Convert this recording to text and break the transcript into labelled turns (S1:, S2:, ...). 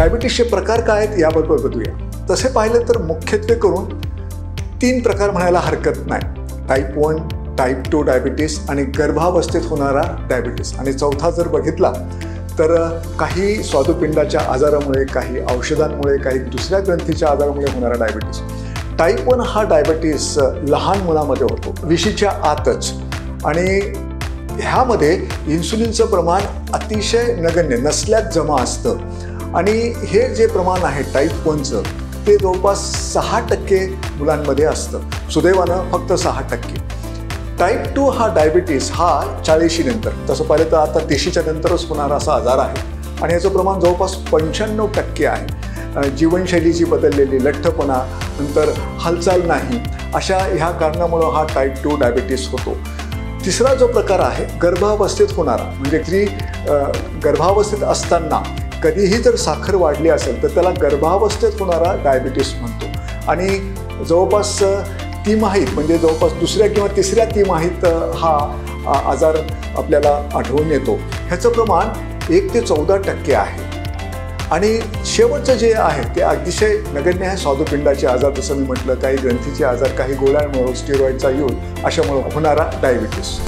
S1: डायबिटीसचे प्रकार काय आहेत याबद्दल बघूया. तसे पाहिलं तर मुख्यत्वे करून 3 प्रकार म्हणायला हरकत नाही. टाईप 1, टाईप 2 डायबिटीस आणि गर्भावस्थेत होणारा डायबिटीस. आणि चौथा जर बघितला तर काही स्वादुपिंडाच्या आजारामुळे, काही औषधांमुळे, काही दुसऱ्या ग्रंथीच्या आजारामुळे होणारा डायबिटीस. टाईप 1 हा डायबिटीस लहान मुलामध्ये होतो, 20च्या आतच. आणि ह्यामध्ये इन्सुलिनचं प्रमाण अतिशय नगण्य नसल्यात जमा असतं. आणि हे जे प्रमाण आहे टाईप 1चं ते जवळपास 6% मुलांमध्ये असतं, सुदैवानं फक्त 6%. टाईप 2 हा डायबिटीस हा 40 नंतर, तसं पाहिलं तर आता 30च्या नंतरच होणारा असा आजार आहे. आणि याचं प्रमाण जवळपास 95% आहे. जीवनशैलीची बदललेली, लठ्ठपणा, नंतर हालचाल नाही, अशा ह्या कारणामुळं हा टाईप 2 डायबिटीस होतो. तिसरा जो प्रकार आहे गर्भावस्थेत होणारा, म्हणजे स्त्री गर्भावस्थेत असताना कधीही जर साखर वाढली असेल तर त्याला गर्भावस्थेत होणारा डायबिटीस म्हणतो. आणि जवळपास तिमाहीत, म्हणजे जवळपास 2ऱ्या किंवा 3ऱ्या तिमाहीत हा आजार आपल्याला आढळून येतो. ह्याचं प्रमाण 1 ते 14% आहे. आणि शेवटचं जे आहे ते अतिशय नगण्य आहे, स्वादुपिंडाचे आजार, जसं मी म्हटलं, काही ग्रंथीचे आजार, काही गोळ्यांमुळे, स्टेरॉइडचा यूज अशामुळे होणारा डायबिटीस.